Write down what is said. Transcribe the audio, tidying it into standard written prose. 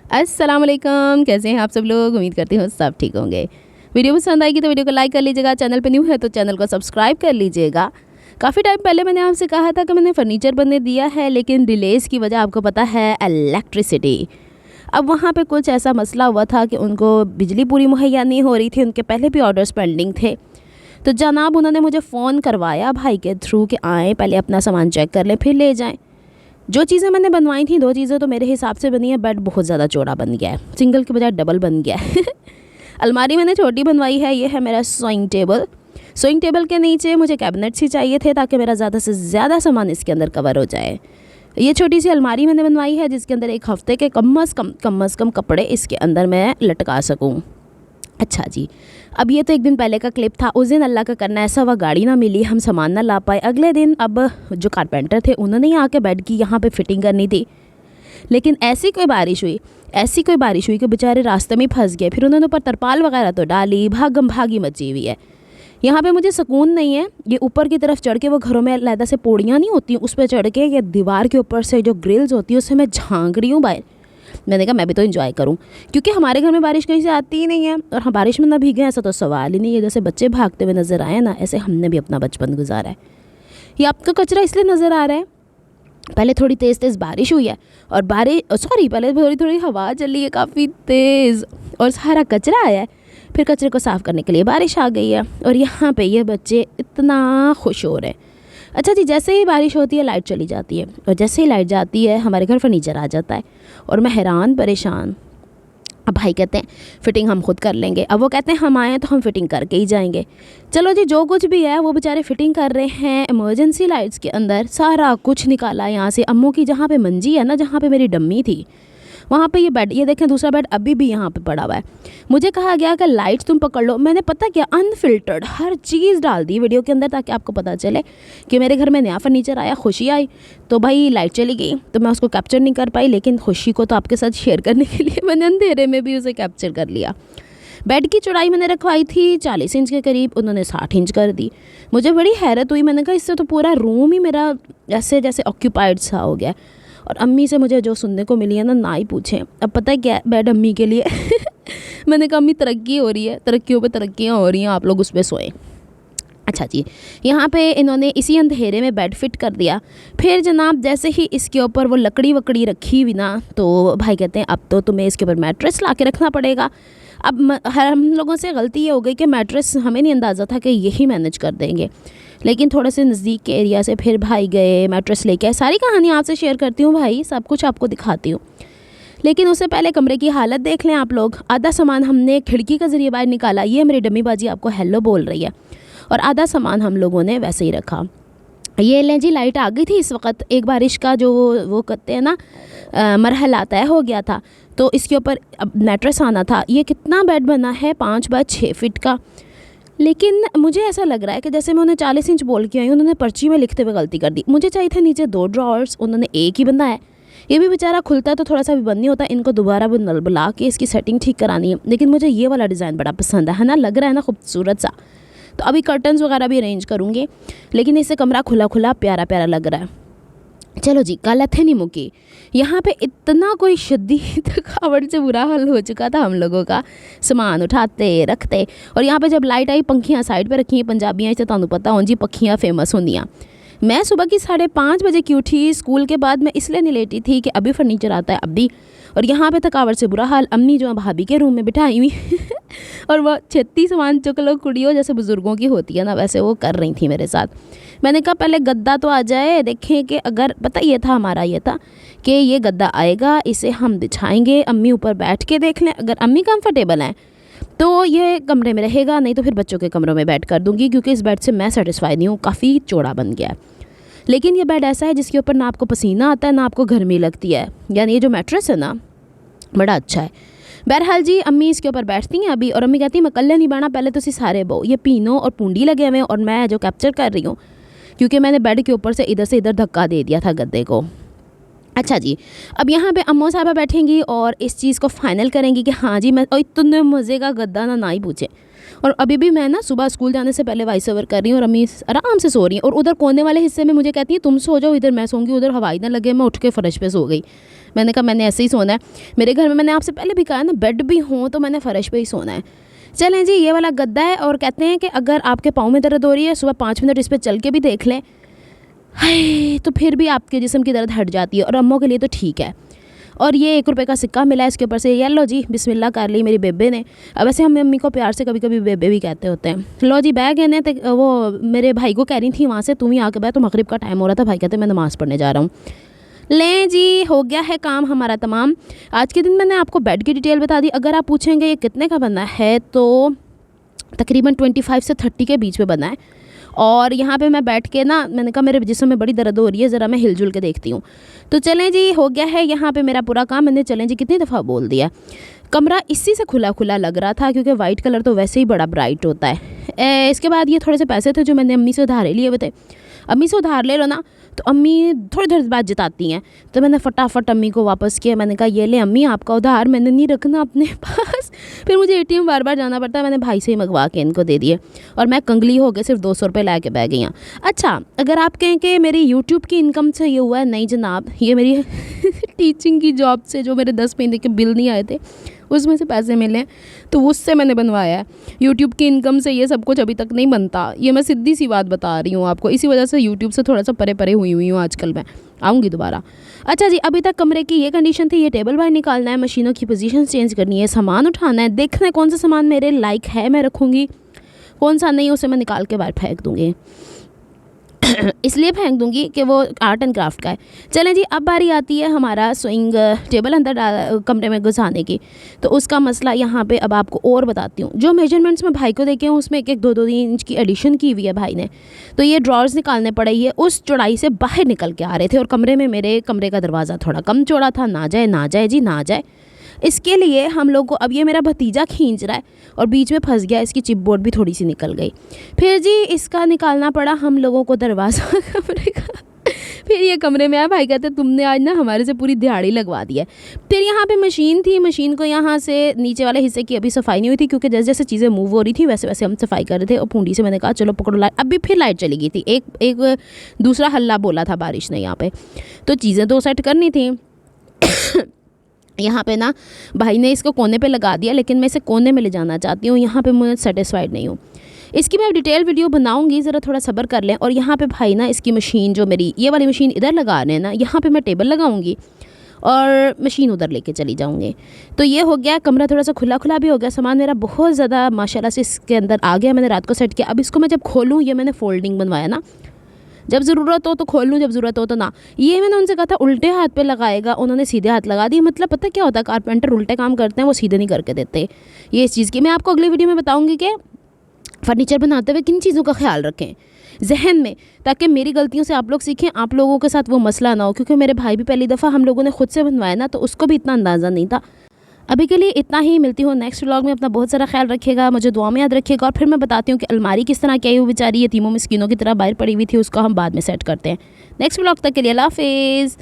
अस्सलाम वालेकुम, कैसे हैं आप सब लोग। उम्मीद करती हूँ सब ठीक होंगे। वीडियो पसंद आएगी तो वीडियो को लाइक कर लीजिएगा, चैनल पे न्यू है तो चैनल को सब्सक्राइब कर लीजिएगा। काफ़ी टाइम पहले मैंने आपसे कहा था कि मैंने फ़र्नीचर बनने दिया है, लेकिन डिलेज़ की वजह आपको पता है इलेक्ट्रिसिटी। अब वहाँ पे कुछ ऐसा मसला हुआ था कि उनको बिजली पूरी मुहैया नहीं हो रही थी, उनके पहले भी ऑर्डर्स पेंडिंग थे। तो जनाब उन्होंने मुझे फ़ोन करवाया भाई के थ्रू कि आएँ, पहले अपना सामान चेक कर लें फिर ले जाएँ। जो चीज़ें मैंने बनवाई थी, दो चीज़ें तो मेरे हिसाब से बनी है। बेड बहुत ज़्यादा चौड़ा बन गया है, सिंगल के बजाय डबल बन गया है। अलमारी मैंने छोटी बनवाई है, ये है मेरा सोइंग टेबल। सोइंग टेबल के नीचे मुझे कैबिनेट्स ही चाहिए थे ताकि मेरा ज़्यादा से ज़्यादा सामान इसके अंदर कवर हो जाए। ये छोटी सी अलमारी मैंने बनवाई है जिसके अंदर एक हफ़्ते के कम अज़ कम कपड़े इसके अंदर मैं लटका सकूँ। अच्छा जी, अब ये तो एक दिन पहले का क्लिप था। उस दिन अल्लाह का करना ऐसा हुआ, गाड़ी ना मिली, हम सामान ना ला पाए। अगले दिन अब जो कारपेंटर थे उन्होंने ही आके बेड की यहाँ पे फिटिंग करनी थी, लेकिन ऐसी कोई बारिश हुई कि बेचारे रास्ते में फंस गए। फिर उन्होंने ऊपर तरपाल वगैरह तो डाली, भागम भागी मची हुई है। यहाँ पे मुझे सुकून नहीं है। ये ऊपर की तरफ चढ़ के, वो घरों में अलहदा से पौड़ियाँ नहीं होती, उस पर चढ़ के ये दीवार के ऊपर से जो ग्रिल्स होती है उससे मैं झांक रही हूँ बाहर। मैंने कहा मैं भी तो एंजॉय करूं, क्योंकि हमारे घर में बारिश कहीं से आती ही नहीं है और हम बारिश में ना भीगे ऐसा तो सवाल ही नहीं है। जैसे बच्चे भागते हुए नज़र आए ना, ऐसे हमने भी अपना बचपन गुजारा है। ये आपका कचरा इसलिए नज़र आ रहा है, पहले थोड़ी तेज़ तेज़ बारिश हुई है और पहले थोड़ी थोड़ी हवा चली है काफ़ी तेज़ और सारा कचरा आया है। फिर कचरे को साफ़ करने के लिए बारिश आ गई है और यहाँ पे ये बच्चे इतना खुश हो रहे हैं। अच्छा जी, जैसे ही बारिश होती है लाइट चली जाती है और जैसे ही लाइट जाती है हमारे घर फर्नीचर आ जाता है और मैं हैरान परेशान। अब भाई कहते हैं फ़िटिंग हम खुद कर लेंगे, अब वो कहते हैं हम आएँ तो हम फ़िटिंग करके ही जाएंगे। चलो जी, जो कुछ भी है वो बेचारे फ़िटिंग कर रहे हैं। इमरजेंसी लाइट्स के अंदर सारा कुछ निकाला यहाँ से। अम्मू की जहाँ पे मंजी है ना, जहाँ पे मेरी डम्मी थी, वहाँ पे ये बेड, ये देखें दूसरा बेड अभी भी यहाँ पे पड़ा हुआ है। मुझे कहा गया कि लाइट्स तुम पकड़ लो। मैंने पता क्या, अनफिल्टर्ड हर चीज़ डाल दी वीडियो के अंदर ताकि आपको पता चले कि मेरे घर में नया फर्नीचर आया, खुशी आई। तो भाई लाइट चली गई तो मैं उसको कैप्चर नहीं कर पाई, लेकिन खुशी को तो आपके साथ शेयर करने के लिए मैंने अंधेरे में भी उसे कैप्चर कर लिया। बेड की चौड़ाई मैंने रखवाई थी 40 इंच के करीब, उन्होंने 60 इंच कर दी। मुझे बड़ी हैरत हुई, मैंने कहा इससे तो पूरा रूम ही मेरा ऐसे जैसे ऑक्यूपाइड सा हो गया। और अम्मी से मुझे जो सुनने को मिली है ना ही पूछें। अब पता है क्या, बेड अम्मी के लिए मैंने कहा अम्मी तरक्की हो रही है, तरक्कियों पे तरक्कियाँ हो रही हैं, आप लोग उस पर सोएं। अच्छा जी, यहाँ पे इन्होंने इसी अंधेरे में बेड फिट कर दिया। फिर जनाब जैसे ही इसके ऊपर वो लकड़ी वकड़ी रखी हुई ना, तो भाई कहते हैं अब तो तुम्हें इसके ऊपर मैट्रेस ला के रखना पड़ेगा। अब हम लोगों से गलती ये हो गई कि मैट्रेस हमें नहीं अंदाज़ा था कि यही मैनेज कर देंगे, लेकिन थोड़े से नज़दीक के एरिया से फिर भाई गए, मैट्रेस लेके आए। सारी कहानी आपसे शेयर करती हूँ भाई, सब कुछ आपको दिखाती हूँ, लेकिन उससे पहले कमरे की हालत देख लें आप लोग। आधा सामान हमने खिड़की के ज़रिए बाहर निकाला, ये मेरी डम्मी बाजी आपको हेलो बोल रही है, और आधा सामान हम लोगों ने वैसे ही रखा। ये लें जी, लाइट आ गई थी इस वक्त। एक बारिश का जो वो कहते हैं ना मरहला तय हो गया था, तो इसके ऊपर अब मैट्रेस आना था। ये कितना बेड बना है, 5 बाय 6 फीट का। लेकिन मुझे ऐसा लग रहा है कि जैसे मैं उन्हें 40 इंच बोल के आई, उन्होंने पर्ची में लिखते हुए गलती कर दी। मुझे चाहिए थे नीचे 2 ड्रॉर्स, उन्होंने एक ही बनाया। ये भी बेचारा खुलता है तो थोड़ा सा भी बंद नहीं होता, इनको दोबारा बुला के इसकी सेटिंग ठीक करानी है। लेकिन मुझे ये वाला डिज़ाइन बड़ा पसंद है ना, लग रहा है ना खूबसूरत सा। तो अभी कर्टन्स वगैरह भी अरेंज करूँगी, लेकिन इससे कमरा खुला खुला प्यारा प्यारा लग रहा है। चलो जी, कल थे नहीं मुकी। यहाँ पे इतना कोई शदीद थकावट से बुरा हाल हो चुका था हम लोगों का, सामान उठाते रखते। और यहाँ पे जब लाइट आई, पंखियाँ साइड पे रखी हैं, पंजाबियाँ से तुहानू पता हो जी, पखियाँ फेमस होंदियाँ। मैं सुबह की 5:30 बजे की उठी। स्कूल के बाद मैं इसलिए नहीं लेटी थी कि अभी फर्नीचर आता है अभी। और यहाँ पे थकावट से बुरा हाल, अम्मी जो है भाभी के रूम में बिठाई हुई और वह छत्ती सामान चुक लो कुड़ियों, जैसे बुज़ुर्गों की होती है ना, वैसे वो कर रही थी मेरे साथ। मैंने कहा पहले गद्दा तो आ जाए, देखें कि अगर पता ये था हमारा, ये था कि ये गद्दा आएगा, इसे हम बिछाएंगे, अम्मी ऊपर बैठ के देख लें। अगर अम्मी कंफर्टेबल हैं तो ये कमरे में रहेगा, नहीं तो फिर बच्चों के कमरों में बैठ कर दूंगी, क्योंकि इस बेड से मैं सेटिस्फाई नहीं हूँ, काफ़ी चौड़ा बन गया है। लेकिन ये बेड ऐसा है जिसके ऊपर ना आपको पसीना आता है ना आपको गर्मी लगती है, यानी ये जो मैट्रेस है ना बड़ा अच्छा है। बहरहाल जी, अम्मी इसके ऊपर बैठती हैं अभी, और अम्मी कहती है मैं कल्ले नहीं बना, पहले तो इसी सारे बो। ये पीनो और पूंडी लगे हुए हैं और मैं जो कैप्चर कर रही हूँ, क्योंकि मैंने बेड के ऊपर से इधर धक्का दे दिया था गद्दे को। अच्छा जी, अब यहाँ पे अम्मो साहबा बैठेंगी और इस चीज़ को फाइनल करेंगी कि हाँ जी, मैं इतने मज़े का गद्दा ना ही पूछे। और अभी भी मैं ना सुबह स्कूल जाने से पहले वॉइस ओवर कर रही हूँ और अम्मी आराम से सो रही हैं, और उधर कोने वाले हिस्से में मुझे कहती है तुम सो जाओ, इधर मैं सोऊंगी, उधर हवाई ना लगे। मैं उठ के फ़र्श पे सो गई। मैंने कहा मैंने ऐसे ही सोना है। मेरे घर में मैंने आपसे पहले भी कहा है ना, बेड भी हो तो मैंने फ़र्श पे ही सोना है। चलें जी, ये वाला गद्दा है और कहते हैं कि अगर आपके पाँव में दर्द हो रही है, सुबह 5 मिनट इस पर चल के भी देख लें, हाय, तो फिर भी आपके जिस्म की दर्द हट जाती है। और अम्मों के लिए तो ठीक है। और ये 1 रुपये का सिक्का मिला है, इसके ऊपर से ये लो जी, बिस्मिल्लाह कर ली मेरी बेबे ने। अब वैसे हम मम्मी को प्यार से कभी कभी बेबे भी कहते होते हैं। लो जी बैग है ना, तो वो मेरे भाई को कह रही थी वहाँ से, तुम ही आके बैठ, तो मगरिब का टाइम हो रहा था, भाई कहते मैं नमाज़ पढ़ने जा रहा हूँ। लें जी, हो गया है काम हमारा तमाम। आज के दिन मैंने आपको बेड की डिटेल बता दी। अगर आप पूछेंगे ये कितने का बना है, तो तकरीबन 25 से 30 के बीच में बना है। और यहाँ पे मैं बैठ के ना, मैंने कहा मेरे जिस्म में बड़ी दर्द हो रही है, ज़रा मैं हिलजुल के देखती हूँ। तो चलें जी, हो गया है यहाँ पे मेरा पूरा काम। मैंने चलें जी कितनी दफ़ा बोल दिया। कमरा इसी से खुला खुला लग रहा था, क्योंकि वाइट कलर तो वैसे ही बड़ा ब्राइट होता है। इसके बाद ये थोड़े से पैसे थे जो मैंने अम्मी से उधारे लिए हुए थे। अम्मी से उधार ले लो ना, तो अम्मी थोड़ी देर बाद जताती हैं। तो मैंने फटाफट अम्मी को वापस किया। मैंने कहा ये ले अम्मी, आपका उधार, मैंने नहीं रखना अपने पास। फिर मुझे ATM बार बार जाना पड़ता है। मैंने भाई से ही मंगवा के इनको दे दिए और मैं कंगली हो गए, सिर्फ 200 रुपये ला के बह गई। अच्छा, अगर आप कहें कि मेरी यूट्यूब की इनकम से ये हुआ है, नहीं जनाब, ये मेरी टीचिंग की जॉब से जो मेरे 10 महीने के बिल नहीं आए थे उसमें से पैसे मिले, तो उससे मैंने बनवाया है। यूट्यूब की इनकम से ये सब कुछ अभी तक नहीं बनता। ये मैं सीधी सी बात बता रही हूँ आपको। इसी वजह से यूट्यूब से थोड़ा सा परे परे हुई हूँ आजकल। मैं आऊँगी दोबारा। अच्छा जी, अभी तक कमरे की ये कंडीशन थी। ये टेबल बाहर निकालना है, मशीनों की पोजीशन चेंज करनी है, सामान उठाना है, देखना है कौन सा सामान मेरे लायक है मैं रखूँगी, कौन सा नहीं उसे मैं निकाल के बाहर फेंक दूँगी। इसलिए फेंक दूंगी कि वो आर्ट एंड क्राफ्ट का है। चलें जी, अब बारी आती है हमारा स्विंग टेबल अंदर कमरे में घुसाने की। तो उसका मसला यहाँ पे अब आपको और बताती हूँ। जो मेजरमेंट्स मैं भाई को देखे हूँ उसमें 1-1, 2-2 इंच की एडिशन की हुई है भाई ने। तो ये ड्रॉर्स निकालने पड़े, ये उस चौड़ाई से बाहर निकल के आ रहे थे। और कमरे में, मेरे कमरे का दरवाज़ा थोड़ा कम चौड़ा था। ना जाए ना जाए जी, ना जाए। इसके लिए हम लोग को, अब ये मेरा भतीजा खींच रहा है और बीच में फंस गया, इसकी चिप बोर्ड भी थोड़ी सी निकल गई। फिर जी इसका निकालना पड़ा हम लोगों को दरवाज़ा कमरे का। फिर ये कमरे में आया, भाई कहते तुमने आज ना हमारे से पूरी दिहाड़ी लगवा दी है। फिर यहाँ पे मशीन थी, मशीन को यहाँ से नीचे वाले हिस्से की अभी सफाई नहीं हुई थी, क्योंकि जैसे जैसे चीज़ें मूव हो रही थी वैसे वैसे हम सफाई कर रहे थे। और पूंडी से मैंने कहा चलो पकड़ो लाइट। अभी फिर लाइट चली गई थी। एक दूसरा हल्ला बोला था बारिश ने यहाँ पे, तो चीज़ें तो सेट करनी थी। यहाँ पे ना भाई ने इसको कोने पे लगा दिया, लेकिन मैं इसे कोने में ले जाना चाहती हूँ। यहाँ पे मैं सेटिस्फाइड नहीं हूँ। इसकी मैं डिटेल वीडियो बनाऊंगी, ज़रा थोड़ा सब्र कर लें। और यहाँ पे भाई ना इसकी मशीन, जो मेरी ये वाली मशीन इधर लगा रहे हैं ना, यहाँ पे मैं टेबल लगाऊंगी और मशीन उधर लेके चली जाऊँगी। तो ये हो गया, कमरा थोड़ा सा खुला खुला भी हो गया। सामान मेरा बहुत ज़्यादा माशाल्लाह से इसके अंदर आ गया। मैंने रात को सेट किया। अब इसको मैं जब खोलूँ, ये मैंने फोल्डिंग बनवाया ना, जब ज़रूरत हो तो खोल लूँ, जब ज़रूरत हो तो ना। ये मैंने उनसे कहा था उल्टे हाथ पे लगाएगा, उन्होंने सीधे हाथ लगा दी। मतलब पता क्या होता है, कारपेंटर उल्टे काम करते हैं, वो सीधे नहीं करके देते। ये इस चीज़ की मैं आपको अगली वीडियो में बताऊँगी कि फर्नीचर बनाते हुए किन चीज़ों का ख्याल रखें जहन में, ताकि मेरी गलतियों से आप लोग सीखें, आप लोगों के साथ वो मसला ना हो। क्योंकि मेरे भाई भी पहली दफ़ा हम लोगों ने खुद से बनवाया ना, तो उसको भी इतना अंदाज़ा नहीं था। अभी के लिए इतना ही। मिलती हूँ नेक्स्ट व्लॉग में। अपना बहुत सारा ख्याल रखिएगा, मुझे दुआ में याद रखिएगा। और फिर मैं बताती हूँ कि अलमारी किस तरह क्या हुई, बेचारी यतीमों मिस्कीनों की तरह बाहर पड़ी हुई थी, उसको हम बाद में सेट करते हैं। नेक्स्ट व्लॉग तक के लिए अल्लाह हाफिज़।